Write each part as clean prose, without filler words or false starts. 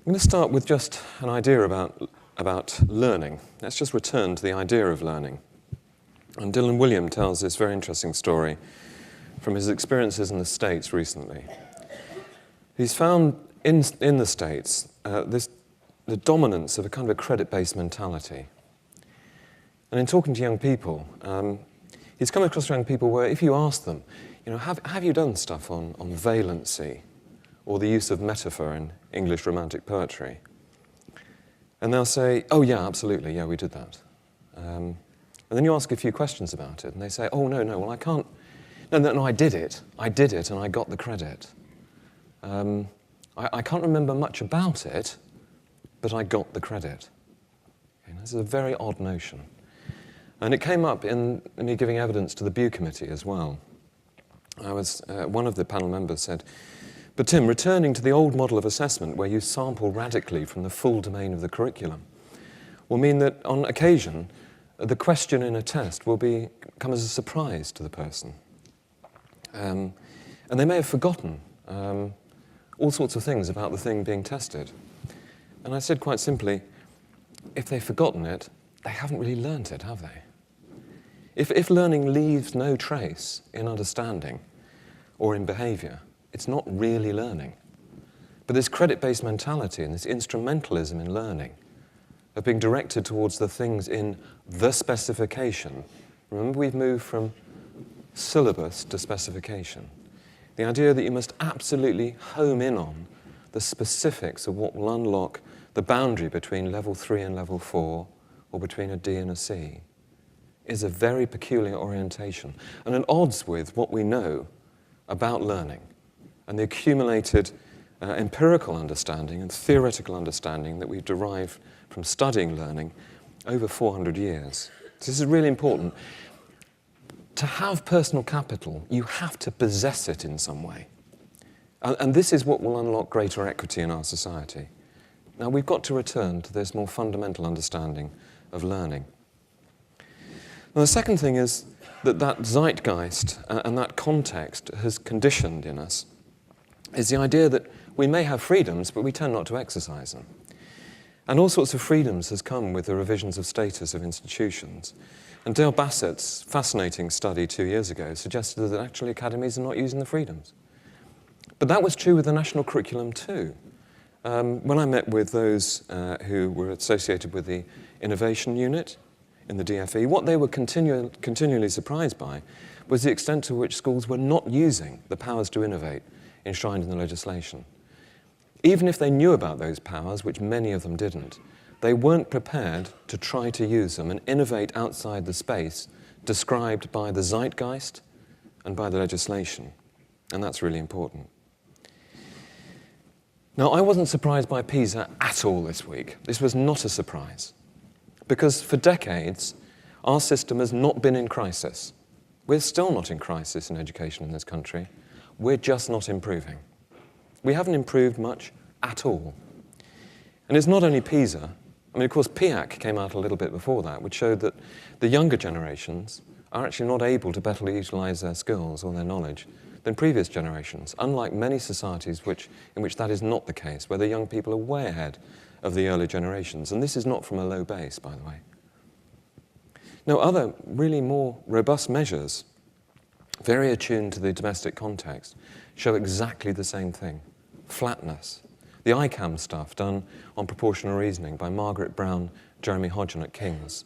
I'm going to start with just an idea about learning. Let's just return to the idea of learning. And Dylan Wiliam tells this very interesting story from his experiences in the States recently. He's found in the States the dominance of a kind of a credit-based mentality. And in talking to young people, he's come across young people where if you ask them, you know, have you done stuff on valency or the use of metaphor in English romantic poetry? And they'll say, oh yeah, absolutely, yeah, we did that. And then you ask a few questions about it, and they say, oh no, well I can't, no, I did it, and I got the credit. I can't remember much about it, but I got the credit. Okay, this is a very odd notion. And it came up in me giving evidence to the Bew Committee as well. One of the panel members said, but Tim, returning to the old model of assessment where you sample radically from the full domain of the curriculum will mean that on occasion the question in a test will come as a surprise to the person. And they may have forgotten all sorts of things about the thing being tested. And I said quite simply, if they've forgotten it, they haven't really learnt it, have they? If learning leaves no trace in understanding or in behaviour, it's not really learning. But this credit-based mentality and this instrumentalism in learning of being directed towards the things in the specification. Remember, we've moved from syllabus to specification. The idea that you must absolutely home in on the specifics of what will unlock the boundary between level 3 and level 4, or between a D and a C, is a very peculiar orientation and at odds with what we know about learning and the accumulated empirical understanding and theoretical understanding that we've derived from studying learning over 400 years. So this is really important. To have personal capital, you have to possess it in some way. And this is what will unlock greater equity in our society. Now, we've got to return to this more fundamental understanding of learning. Now, the second thing is that zeitgeist and that context has conditioned in us is the idea that we may have freedoms, but we tend not to exercise them. And all sorts of freedoms has come with the revisions of status of institutions. And Dale Bassett's fascinating study 2 years ago suggested that actually academies are not using the freedoms. But that was true with the national curriculum too. When I met with those who were associated with the innovation unit in the DFE, what they were continually surprised by was the extent to which schools were not using the powers to innovate enshrined in the legislation. Even if they knew about those powers, which many of them didn't, they weren't prepared to try to use them and innovate outside the space described by the zeitgeist and by the legislation. And that's really important. Now, I wasn't surprised by PISA at all this week. This was not a surprise. Because for decades, our system has not been in crisis. We're still not in crisis in education in this country. We're just not improving. We haven't improved much at all. And it's not only PISA. I mean, of course, PIAC came out a little bit before that, which showed that the younger generations are actually not able to better utilise their skills or their knowledge than previous generations, unlike many societies in which that is not the case, where the young people are way ahead of the early generations. And this is not from a low base, by the way. Now, other really more robust measures, very attuned to the domestic context, show exactly the same thing: flatness. The ICAM stuff done on proportional reasoning by Margaret Brown, Jeremy Hodgen at King's.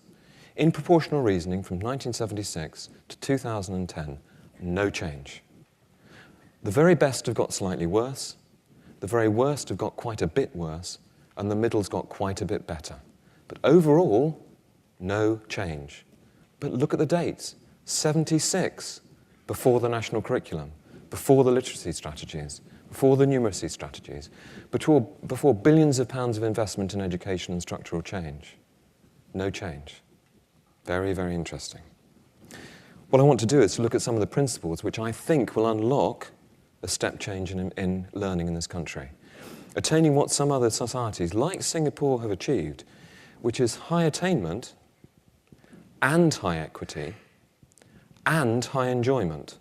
In proportional reasoning from 1976 to 2010, no change. The very best have got slightly worse, the very worst have got quite a bit worse, and the middle's got quite a bit better. But overall, no change. But look at the dates: 76 before the national curriculum, before the literacy strategies, before the numeracy strategies, before billions of pounds of investment in education and structural change. No change. Very, very interesting. What I want to do is to look at some of the principles which I think will unlock a step change in learning in this country, attaining what some other societies, like Singapore, have achieved, which is high attainment and high equity and high enjoyment.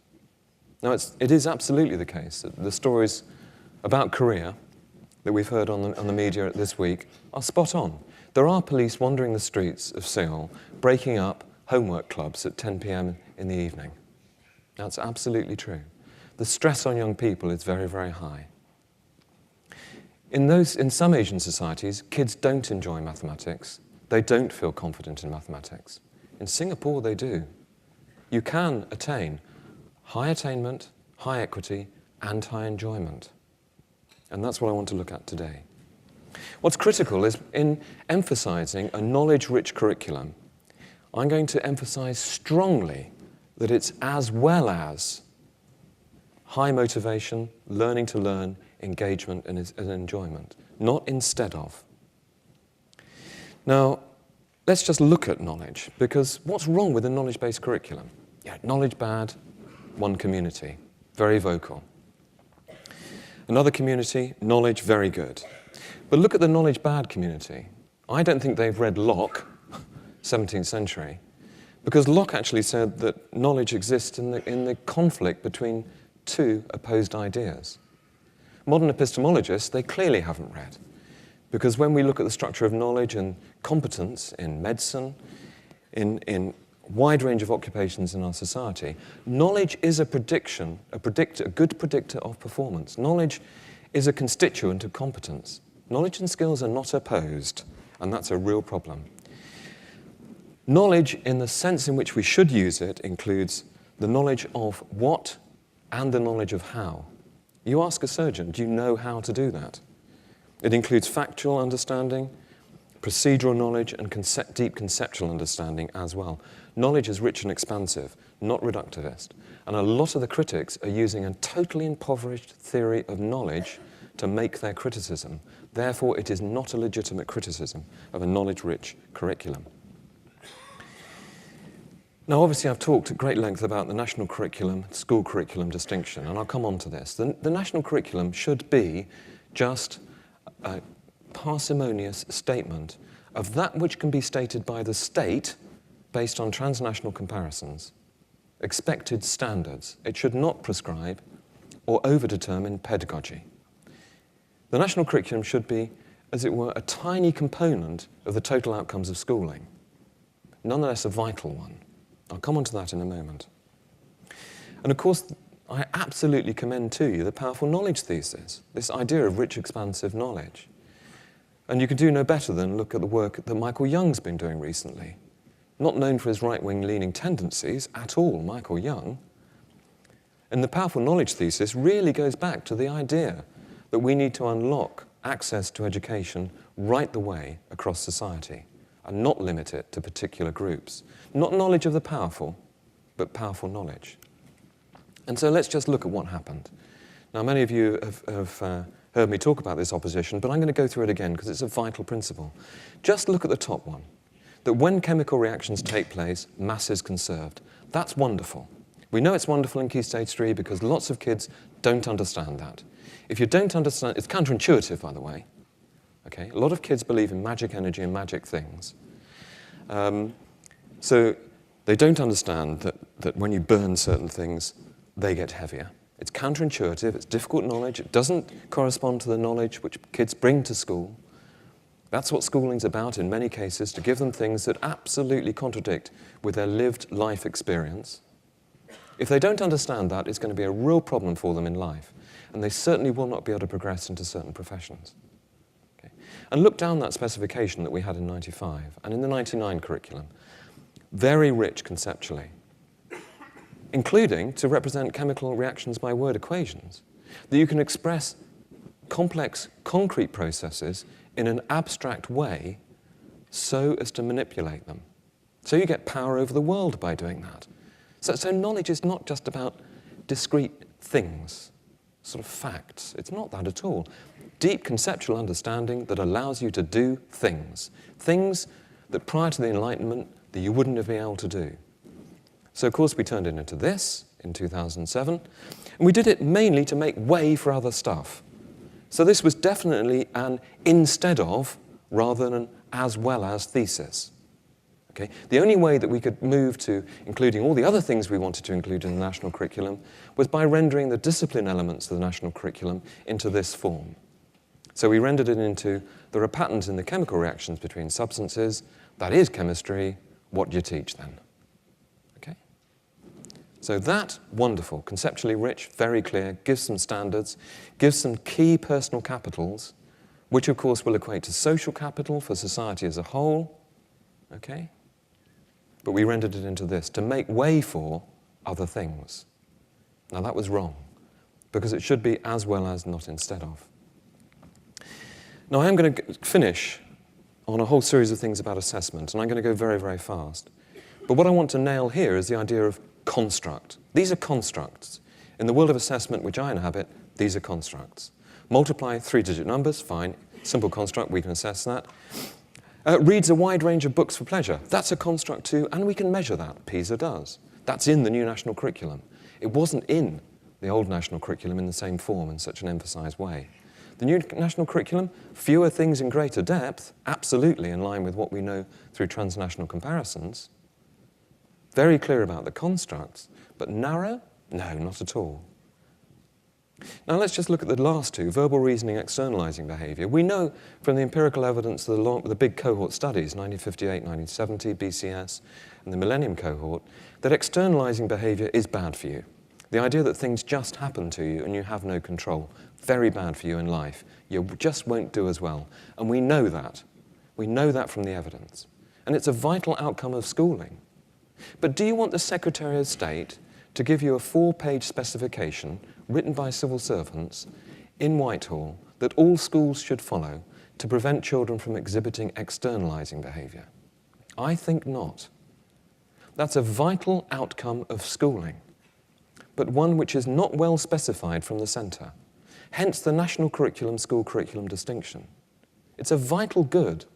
Now, it is absolutely the case that the stories about Korea, that we've heard on the media this week are spot on. There are police wandering the streets of Seoul, breaking up homework clubs at 10 p.m. in the evening. That's absolutely true. The stress on young people is very, very high. In some Asian societies, kids don't enjoy mathematics. They don't feel confident in mathematics. In Singapore, they do. You can attain high attainment, high equity, and high enjoyment. And that's what I want to look at today. What's critical is in emphasizing a knowledge-rich curriculum, I'm going to emphasize strongly that it's as well as high motivation, learning to learn, engagement, and enjoyment, not instead of. Now, let's just look at knowledge, because what's wrong with a knowledge-based curriculum? Yeah, knowledge bad, one community, very vocal. Another community, knowledge very good. But look at the knowledge bad community. I don't think they've read Locke, 17th century, because Locke actually said that knowledge exists in the conflict between two opposed ideas. Modern epistemologists, they clearly haven't read, because when we look at the structure of knowledge and competence in medicine, in a wide range of occupations in our society, knowledge is a predictor, a good predictor of performance. Knowledge is a constituent of competence. Knowledge and skills are not opposed, and that's a real problem. Knowledge, in the sense in which we should use it, includes the knowledge of what and the knowledge of how. You ask a surgeon, do you know how to do that? It includes factual understanding, procedural knowledge, and deep conceptual understanding as well. Knowledge is rich and expansive, not reductivist. And a lot of the critics are using a totally impoverished theory of knowledge to make their criticism. Therefore, it is not a legitimate criticism of a knowledge-rich curriculum. Now, obviously, I've talked at great length about the national curriculum, school curriculum distinction, and I'll come on to this. The national curriculum should be just a parsimonious statement of that which can be stated by the state based on transnational comparisons, expected standards. It should not prescribe or overdetermine pedagogy. The national curriculum should be, as it were, a tiny component of the total outcomes of schooling, nonetheless a vital one. I'll come on to that in a moment. And of course, I absolutely commend to you the powerful knowledge thesis, this idea of rich, expansive knowledge. And you can do no better than look at the work that Michael Young's been doing recently. Not known for his right-wing leaning tendencies at all, Michael Young. And the powerful knowledge thesis really goes back to the idea that we need to unlock access to education right the way across society and not limit it to particular groups. Not knowledge of the powerful, but powerful knowledge. And so let's just look at what happened. Now, many of you have heard me talk about this opposition, but I'm going to go through it again because it's a vital principle. Just look at the top one, that when chemical reactions take place, mass is conserved. That's wonderful. We know it's wonderful in Key Stage 3 because lots of kids don't understand that. If you don't understand, it's counterintuitive, by the way. Okay? A lot of kids believe in magic energy and magic things. So they don't understand that when you burn certain things, they get heavier. It's counterintuitive, it's difficult knowledge, it doesn't correspond to the knowledge which kids bring to school. That's what schooling's about in many cases, to give them things that absolutely contradict with their lived life experience. If they don't understand that, it's going to be a real problem for them in life, and they certainly will not be able to progress into certain professions. Okay. And look down that specification that we had in 95 and in the 99 curriculum. Very rich conceptually, including to represent chemical reactions by word equations, that you can express complex, concrete processes in an abstract way so as to manipulate them. So you get power over the world by doing that. So knowledge is not just about discrete things, sort of facts. It's not that at all. Deep conceptual understanding that allows you to do things that prior to the Enlightenment that you wouldn't have been able to do. So, of course, we turned it into this in 2007, and we did it mainly to make way for other stuff. So this was definitely an instead of rather than an as well as thesis. Okay? The only way that we could move to including all the other things we wanted to include in the national curriculum was by rendering the discipline elements of the national curriculum into this form. So we rendered it into, there are patterns in the chemical reactions between substances. That is chemistry. What do you teach then? Okay? So that, wonderful, conceptually rich, very clear, gives some standards, gives some key personal capitals, which of course will equate to social capital for society as a whole. Okay? But we rendered it into this to make way for other things. Now that was wrong, because it should be as well as, not instead of. Now I am going to finish on a whole series of things about assessment, and I'm going to go very, very fast. But what I want to nail here is the idea of construct. These are constructs. In the world of assessment which I inhabit, these are constructs. Multiply three-digit numbers, fine. Simple construct, we can assess that. Reads a wide range of books for pleasure. That's a construct too, and we can measure that. PISA does. That's in the new national curriculum. It wasn't in the old national curriculum in the same form in such an emphasised way. The new national curriculum, fewer things in greater depth, absolutely in line with what we know through transnational comparisons. Very clear about the constructs, but narrow? No, not at all. Now let's just look at the last two, verbal reasoning, externalising behaviour. We know from the empirical evidence of the big cohort studies, 1958, 1970, BCS, and the Millennium cohort, that externalising behaviour is bad for you. The idea that things just happen to you and you have no control, very bad for you in life. You just won't do as well. And we know that. We know that from the evidence. And it's a vital outcome of schooling. But do you want the Secretary of State to give you a 4-page specification written by civil servants in Whitehall that all schools should follow to prevent children from exhibiting externalising behaviour? I think not. That's a vital outcome of schooling, but one which is not well specified from the centre. Hence the national curriculum, school curriculum distinction. It's a vital good,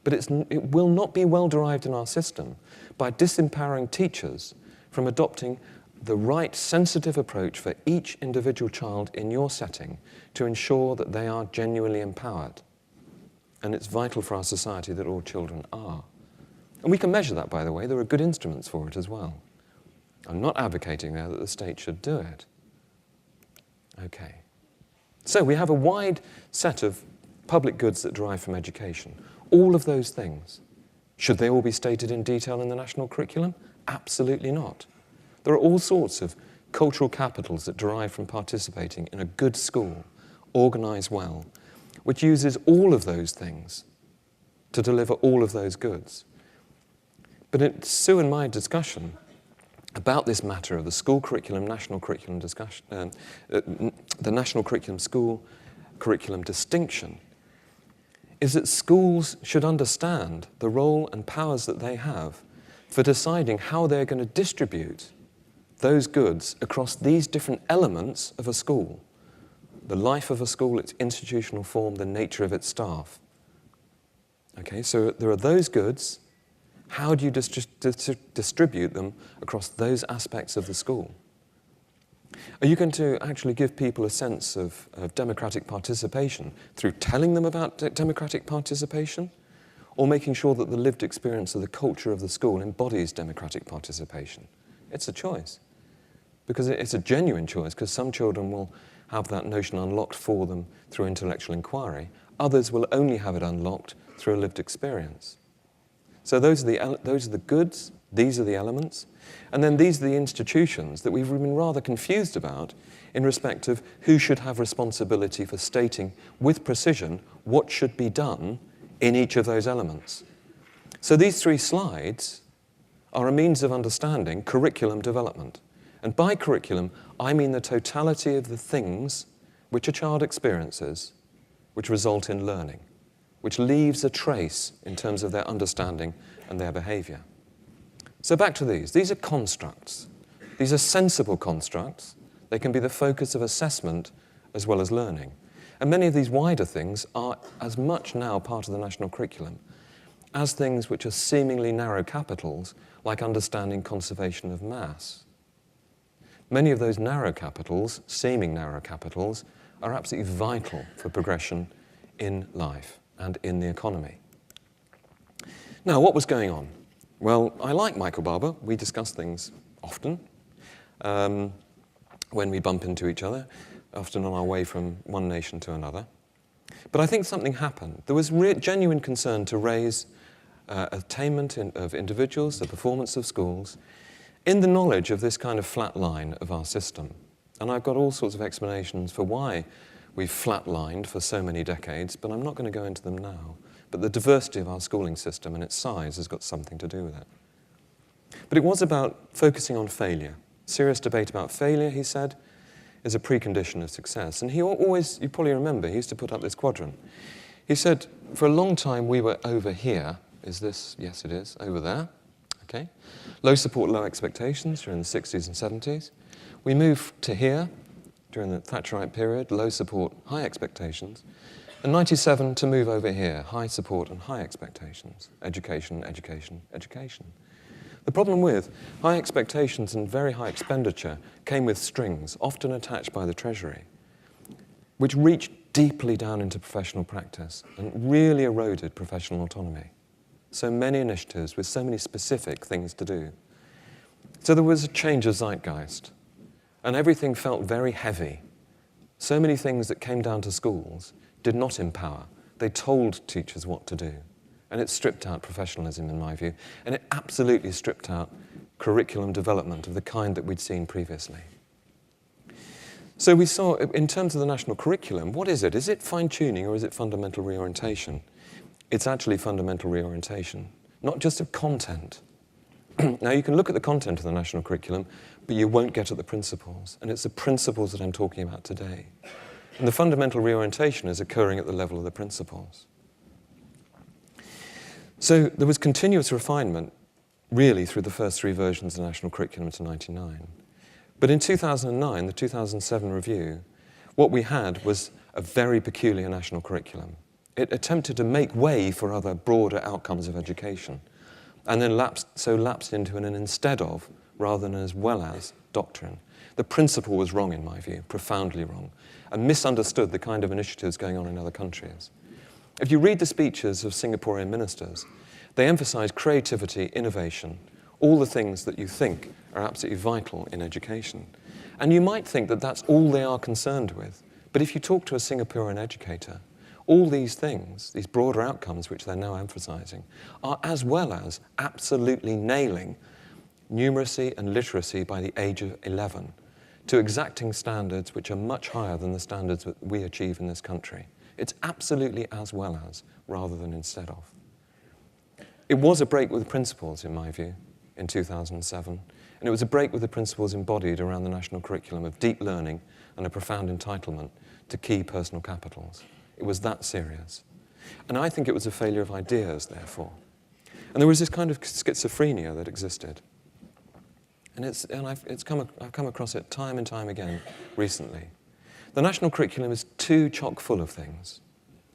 but it will not be well derived in our system by disempowering teachers from adopting the right sensitive approach for each individual child in your setting to ensure that they are genuinely empowered. And it's vital for our society that all children are. And we can measure that, by the way. There are good instruments for it as well. I'm not advocating there that the state should do it. Okay. So we have a wide set of public goods that derive from education. All of those things. Should they all be stated in detail in the national curriculum? Absolutely not. There are all sorts of cultural capitals that derive from participating in a good school, organised well, which uses all of those things to deliver all of those goods. But it's Sue and my discussion about this matter of the school curriculum, national curriculum discussion, the national curriculum, school curriculum distinction, is that schools should understand the role and powers that they have for deciding how they're going to distribute those goods across these different elements of a school. The life of a school, its institutional form, the nature of its staff. Okay, so there are those goods. How do you distribute them across those aspects of the school? Are you going to actually give people a sense of democratic participation through telling them about democratic participation, or making sure that the lived experience of the culture of the school embodies democratic participation? It's a choice, because it's a genuine choice, because some children will have that notion unlocked for them through intellectual inquiry. Others will only have it unlocked through a lived experience. So those are the goods, these are the elements, and then these are the institutions that we've been rather confused about in respect of who should have responsibility for stating with precision what should be done in each of those elements. So these 3 slides are a means of understanding curriculum development. And by curriculum, I mean the totality of the things which a child experiences which result in learning, which leaves a trace in terms of their understanding and their behaviour. So back to these. These are constructs. These are sensible constructs. They can be the focus of assessment as well as learning. And many of these wider things are as much now part of the national curriculum as things which are seemingly narrow capitals, like understanding conservation of mass. Many of those narrow capitals, seeming narrow capitals, are absolutely vital for progression in life and in the economy. Now, what was going on? Well, I like Michael Barber. We discuss things often when we bump into each other, often on our way from one nation to another. But I think something happened. There was genuine concern to raise attainment of individuals, the performance of schools, in the knowledge of this kind of flat line of our system. And I've got all sorts of explanations for why we've flatlined for so many decades, but I'm not going to go into them now. But the diversity of our schooling system and its size has got something to do with it. But it was about focusing on failure. Serious debate about failure, he said, is a precondition of success. And he always, you probably remember, he used to put up this quadrant. He said, for a long time we were over here. Is this? Yes, it is. Over there. Okay. Low support, low expectations during the 60s and 70s. We moved to here during the Thatcherite period, low support, high expectations. And 97 to move over here, high support and high expectations. Education, education, education. The problem with high expectations and very high expenditure came with strings, often attached by the Treasury, which reached deeply down into professional practice and really eroded professional autonomy. So many initiatives with so many specific things to do. So there was a change of zeitgeist, and everything felt very heavy. So many things that came down to schools did not empower. They told teachers what to do. And it stripped out professionalism, in my view. And it absolutely stripped out curriculum development of the kind that we'd seen previously. So we saw, in terms of the national curriculum, what is it? Is it fine-tuning or is it fundamental reorientation? It's actually fundamental reorientation, not just of content. Now, you can look at the content of the national curriculum, but you won't get at the principles. And it's the principles that I'm talking about today. And the fundamental reorientation is occurring at the level of the principles. So there was continuous refinement, really, through the first three versions of the national curriculum to 99. But in 2009, the 2007 review, what we had was a very peculiar national curriculum. It attempted to make way for other broader outcomes of education, and then lapsed into an instead of, rather than as well as, doctrine. The principle was wrong, in my view, profoundly wrong, and misunderstood the kind of initiatives going on in other countries. If you read the speeches of Singaporean ministers, they emphasize creativity, innovation, all the things that you think are absolutely vital in education. And you might think that that's all they are concerned with. But if you talk to a Singaporean educator, all these things, these broader outcomes which they're now emphasizing, are as well as absolutely nailing numeracy and literacy by the age of 11 to exacting standards which are much higher than the standards that we achieve in this country. It's absolutely as well as, rather than instead of. It was a break with the principles, in my view, in 2007, and it was a break with the principles embodied around the national curriculum of deep learning and a profound entitlement to key personal capitals. It was that serious. And I think it was a failure of ideas, therefore. And there was this kind of schizophrenia that existed. And I've come across it time and time again recently. The national curriculum is too chock full of things.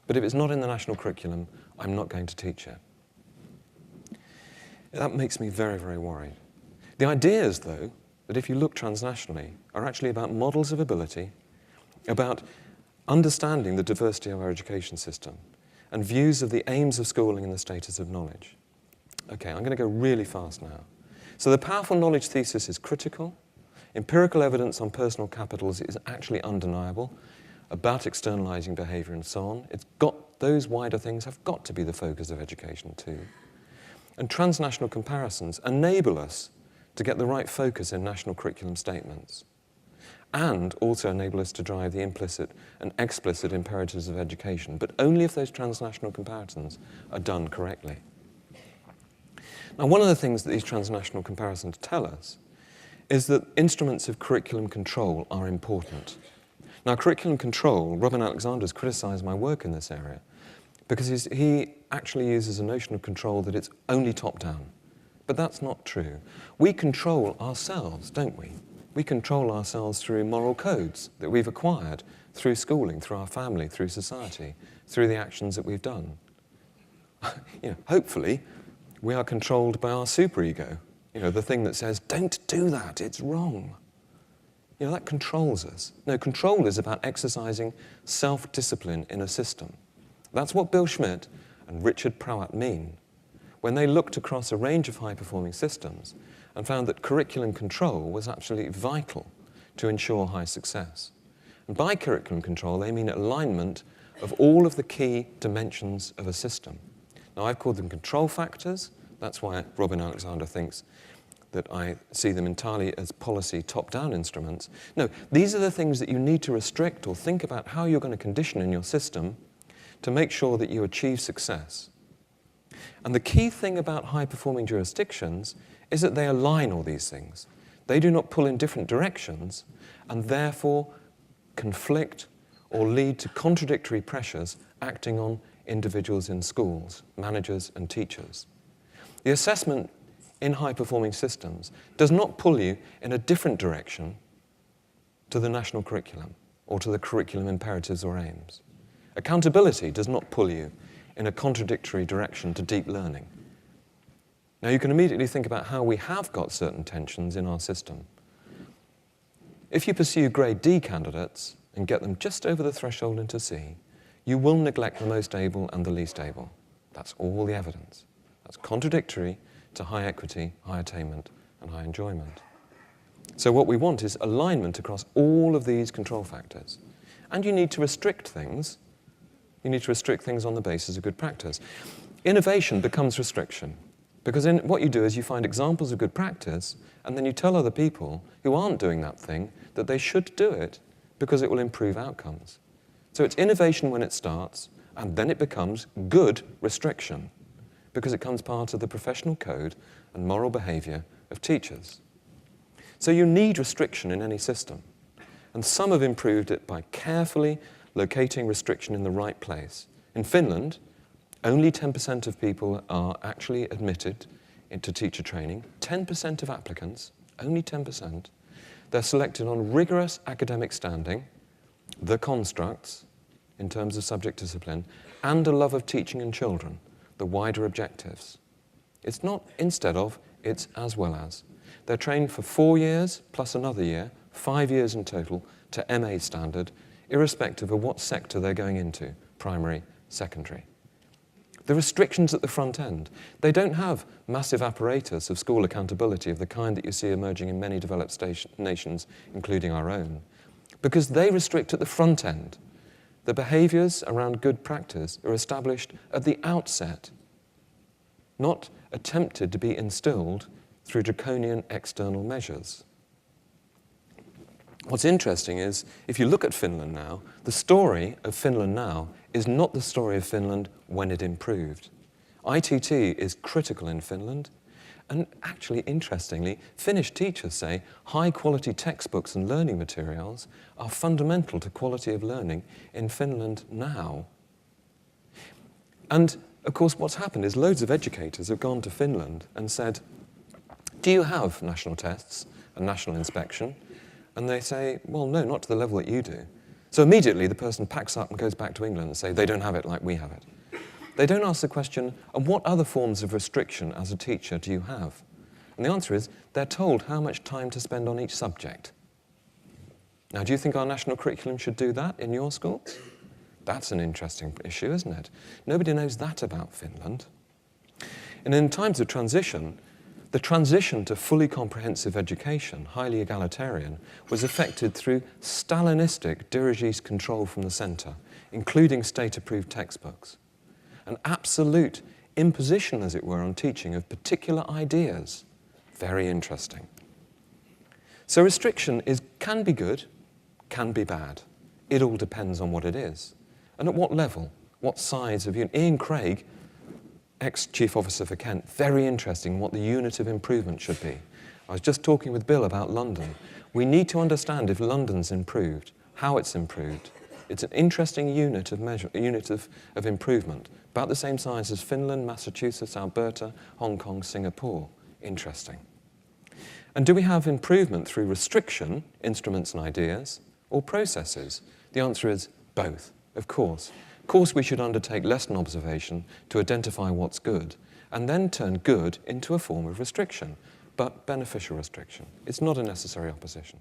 But if it's not in the national curriculum, I'm not going to teach it. That makes me very, very worried. The ideas, though, that if you look transnationally, are actually about models of ability, about understanding the diversity of our education system, and views of the aims of schooling and the status of knowledge. Okay, I'm going to go really fast now. So the powerful knowledge thesis is critical. Empirical evidence on personal capitals is actually undeniable about externalizing behavior and so on. Those wider things have got to be the focus of education too. And transnational comparisons enable us to get the right focus in national curriculum statements, and also enable us to drive the implicit and explicit imperatives of education, but only if those transnational comparisons are done correctly. Now, one of the things that these transnational comparisons tell us is that instruments of curriculum control are important. Now, curriculum control, Robin Alexander's criticised my work in this area because he actually uses a notion of control that it's only top-down. But that's not true. We control ourselves, don't we? We control ourselves through moral codes that we've acquired, through schooling, through our family, through society, through the actions that we've done. Hopefully, we are controlled by our superego, the thing that says, don't do that, it's wrong. That controls us. No, control is about exercising self-discipline in a system. That's what Bill Schmidt and Richard Prowat mean when they looked across a range of high-performing systems and found that curriculum control was absolutely vital to ensure high success. And by curriculum control, they mean alignment of all of the key dimensions of a system. Now, I've called them control factors. That's why Robin Alexander thinks that I see them entirely as policy top-down instruments. No, these are the things that you need to restrict or think about how you're going to condition in your system to make sure that you achieve success. And the key thing about high-performing jurisdictions is that they align all these things. They do not pull in different directions and therefore conflict or lead to contradictory pressures acting on individuals in schools, managers and teachers. The assessment in high-performing systems does not pull you in a different direction to the national curriculum or to the curriculum imperatives or aims. Accountability does not pull you in a contradictory direction to deep learning. Now, you can immediately think about how we have got certain tensions in our system. If you pursue grade D candidates and get them just over the threshold into C, you will neglect the most able and the least able. That's all the evidence. That's contradictory to high equity, high attainment, and high enjoyment. So what we want is alignment across all of these control factors. And you need to restrict things. You need to restrict things on the basis of good practice. Innovation becomes restriction. Because what you do is you find examples of good practice, and then you tell other people who aren't doing that thing that they should do it because it will improve outcomes. So it's innovation when it starts, and then it becomes good restriction, because it becomes part of the professional code and moral behaviour of teachers. So you need restriction in any system. And some have improved it by carefully locating restriction in the right place. In Finland, only 10% of people are actually admitted into teacher training. 10% of applicants, only 10%. They're selected on rigorous academic standing, the constructs, in terms of subject discipline, and a love of teaching and children, the wider objectives. It's not instead of, it's as well as. They're trained for 4 years plus another year, 5 years in total, to MA standard, irrespective of what sector they're going into, primary, secondary. The restrictions at the front end, they don't have massive apparatus of school accountability of the kind that you see emerging in many developed nations, including our own, because they restrict at the front end. The behaviours around good practice are established at the outset, not attempted to be instilled through draconian external measures. What's interesting is, if you look at Finland now, the story of Finland now is not the story of Finland when it improved. ITT is critical in Finland, and actually, interestingly, Finnish teachers say high-quality textbooks and learning materials are fundamental to quality of learning in Finland now. And, of course, what's happened is loads of educators have gone to Finland and said, do you have national tests and national inspection? And they say, well, no, not to the level that you do. So immediately the person packs up and goes back to England and say, they don't have it like we have it. They don't ask the question, and what other forms of restriction as a teacher do you have? And the answer is, they're told how much time to spend on each subject. Now, do you think our national curriculum should do that in your school? That's an interesting issue, isn't it? Nobody knows that about Finland. And in times of transition, the transition to fully comprehensive education, highly egalitarian, was effected through Stalinistic dirigist control from the centre, including state-approved textbooks. An absolute imposition, as it were, on teaching of particular ideas. Very interesting. So restriction can be good, can be bad. It all depends on what it is. And at what level, what size of unit. Ian Craig, ex-Chief Officer for Kent, very interesting what the unit of improvement should be. I was just talking with Bill about London. We need to understand if London's improved, how it's improved. It's an interesting unit of measure, unit of improvement, about the same size as Finland, Massachusetts, Alberta, Hong Kong, Singapore. Interesting. And do we have improvement through restriction, instruments and ideas, or processes? The answer is both, of course. Of course, we should undertake lesson observation to identify what's good, and then turn good into a form of restriction, but beneficial restriction. It's not a necessary opposition.